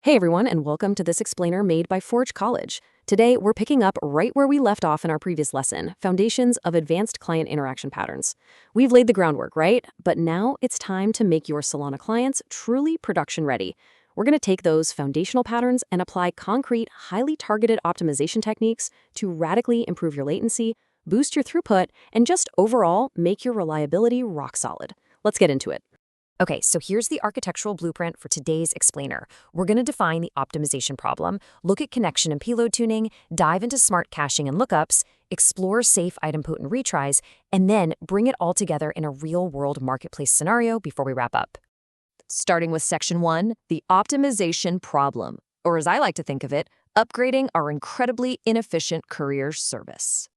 Hey everyone, and welcome to this explainer made by Forge College. Today, we're picking up right where we left off in our previous lesson, Foundations of Advanced Client Interaction Patterns. We've laid the groundwork, right? But now it's time to make your Solana clients truly production ready. We're going to take those foundational patterns and apply concrete, highly targeted optimization techniques to radically improve your latency, boost your throughput, and just overall make your reliability rock solid. Let's get into it. Okay, so here's the architectural blueprint for today's explainer. We're going to define the optimization problem, look at connection and payload tuning, dive into smart caching and lookups, explore safe idempotent retries, and then bring it all together in a real-world marketplace scenario before we wrap up. Starting with Section 1, the optimization problem, or as I like to think of it, upgrading our incredibly inefficient courier service.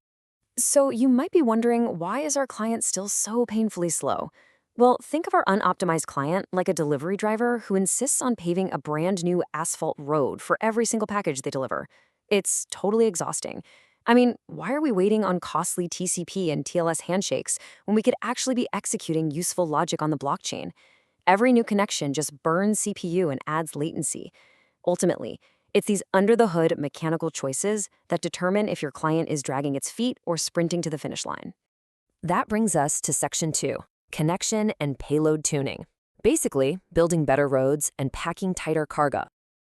So you might be wondering, why is our client still so painfully slow? Well, think of our unoptimized client like a delivery driver who insists on paving a brand new asphalt road for every single package they deliver. It's totally exhausting. I mean, why are we waiting on costly TCP and TLS handshakes when we could actually be executing useful logic on the blockchain? Every new connection just burns CPU and adds latency. Ultimately, it's these under-the-hood mechanical choices that determine if your client is dragging its feet or sprinting to the finish line. That brings us to Section 2. Connection and payload tuning. Basically, building better roads and packing tighter cargo.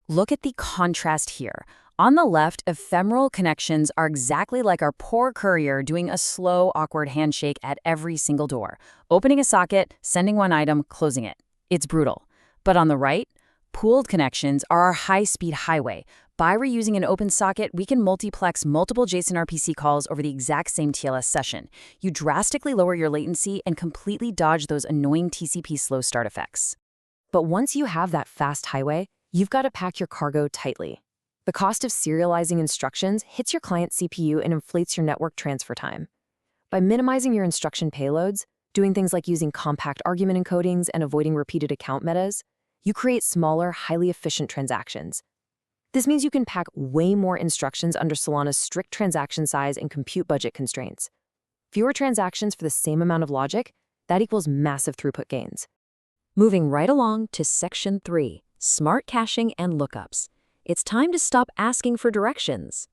Look at the contrast here. On the left, ephemeral connections are exactly like our poor courier doing a slow, awkward handshake at every single door, opening a socket, sending one item, closing it. It's brutal. But on the right, pooled connections are our high-speed highway. By reusing an open socket, we can multiplex multiple JSON RPC calls over the exact same TLS session. You drastically lower your latency and completely dodge those annoying TCP slow start effects. But once you have that fast highway, you've got to pack your cargo tightly. The cost of serializing instructions hits your client CPU and inflates your network transfer time. By minimizing your instruction payloads, doing things like using compact argument encodings and avoiding repeated account metas, you create smaller, highly efficient transactions. This means you can pack way more instructions under Solana's strict transaction size and compute budget constraints. Fewer transactions for the same amount of logic, that equals massive throughput gains. Moving right along to Section 3, smart caching and lookups. It's time to stop asking for directions.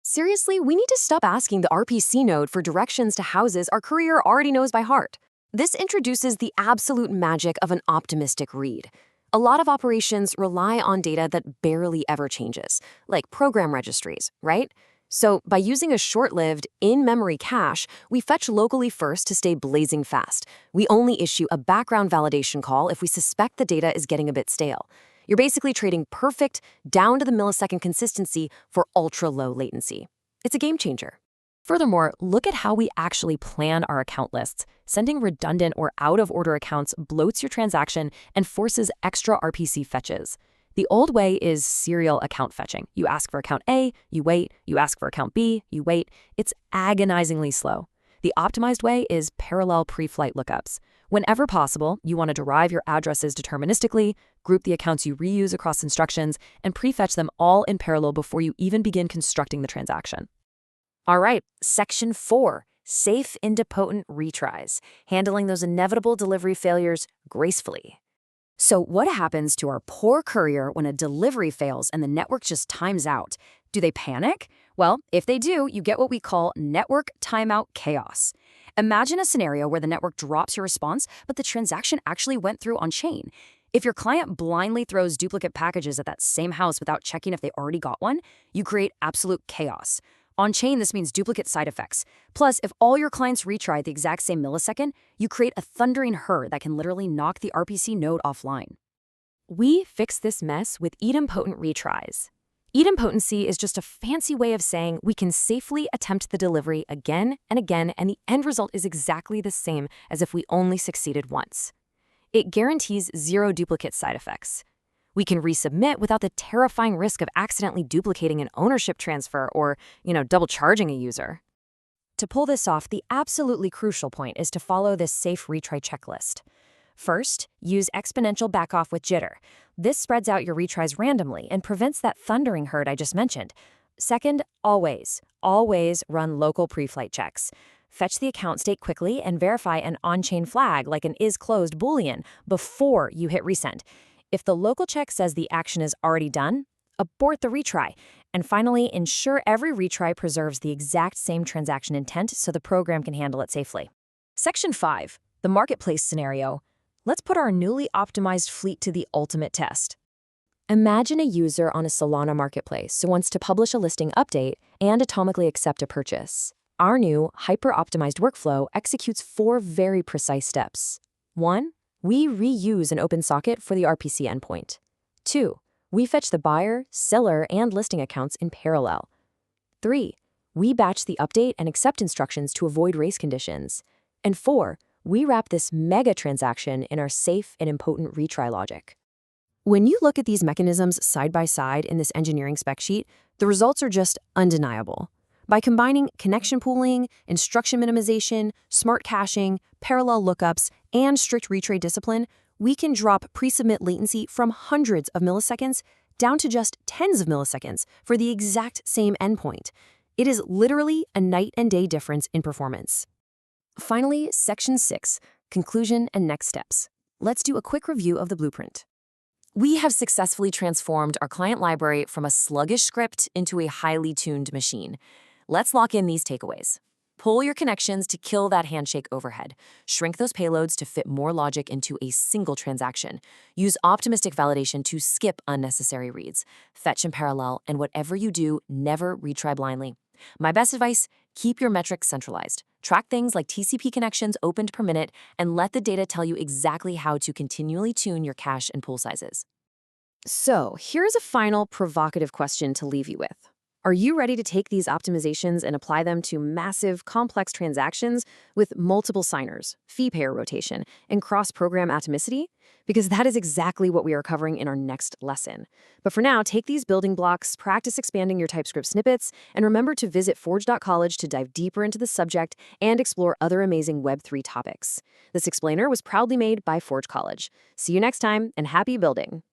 Seriously, we need to stop asking the RPC node for directions to houses our courier already knows by heart. This introduces the absolute magic of an optimistic read. A lot of operations rely on data that barely ever changes, like program registries, right? So by using a short-lived, in-memory cache, we fetch locally first to stay blazing fast. We only issue a background validation call if we suspect the data is getting a bit stale. You're basically trading perfect, down-to-the-millisecond consistency for ultra-low latency. It's a game changer. Furthermore, look at how we actually plan our account lists. Sending redundant or out-of-order accounts bloats your transaction and forces extra RPC fetches. The old way is serial account fetching. You ask for account A, you wait. You ask for account B, you wait. It's agonizingly slow. The optimized way is parallel pre-flight lookups. Whenever possible, you want to derive your addresses deterministically, group the accounts you reuse across instructions, and prefetch them all in parallel before you even begin constructing the transaction. All right, Section 4, safe idempotent retries, handling those inevitable delivery failures gracefully. So what happens to our poor courier when a delivery fails and the network just times out? Do they panic? Well, if they do, you get what we call network timeout chaos. Imagine a scenario where the network drops your response, but the transaction actually went through on-chain. If your client blindly throws duplicate packages at that same house without checking if they already got one, you create absolute chaos. On-chain, this means duplicate side effects. Plus, if all your clients retry at the exact same millisecond, you create a thundering herd that can literally knock the RPC node offline. We fix this mess with idempotent retries. Idempotency is just a fancy way of saying we can safely attempt the delivery again and again, and the end result is exactly the same as if we only succeeded once. It guarantees zero duplicate side effects. We can resubmit without the terrifying risk of accidentally duplicating an ownership transfer or, double charging a user. To pull this off, the absolutely crucial point is to follow this safe retry checklist. First, use exponential backoff with jitter. This spreads out your retries randomly and prevents that thundering herd I just mentioned. Second, always run local pre-flight checks. Fetch the account state quickly and verify an on-chain flag like an is-closed boolean before you hit resend. If the local check says the action is already done, abort the retry. And finally, ensure every retry preserves the exact same transaction intent so the program can handle it safely. Section 5, the marketplace scenario. Let's put our newly optimized fleet to the ultimate test. Imagine a user on a Solana marketplace who wants to publish a listing update and atomically accept a purchase. Our new, hyper-optimized workflow executes 4 very precise steps. 1. We reuse an open socket for the RPC endpoint. 2. We fetch the buyer, seller, and listing accounts in parallel. 3. We batch the update and accept instructions to avoid race conditions. And 4. We wrap this mega transaction in our safe and impotent retry logic. When you look at these mechanisms side by side in this engineering spec sheet, the results are just undeniable. By combining connection pooling, instruction minimization, smart caching, parallel lookups, and strict retry discipline, we can drop pre-submit latency from hundreds of milliseconds down to just tens of milliseconds for the exact same endpoint. It is literally a night and day difference in performance. Finally, Section 6, Conclusion and Next Steps. Let's do a quick review of the blueprint. We have successfully transformed our client library from a sluggish script into a highly tuned machine. Let's lock in these takeaways. Pull your connections to kill that handshake overhead. Shrink those payloads to fit more logic into a single transaction. Use optimistic validation to skip unnecessary reads. Fetch in parallel, and whatever you do, never retry blindly. My best advice, keep your metrics centralized. Track things like TCP connections opened per minute, and let the data tell you exactly how to continually tune your cache and pool sizes. So, here's a final provocative question to leave you with. Are you ready to take these optimizations and apply them to massive, complex transactions with multiple signers, fee payer rotation, and cross-program atomicity? Because that is exactly what we are covering in our next lesson. But for now, take these building blocks, practice expanding your TypeScript snippets, and remember to visit forge.college to dive deeper into the subject and explore other amazing Web3 topics. This explainer was proudly made by Forge College. See you next time, and happy building!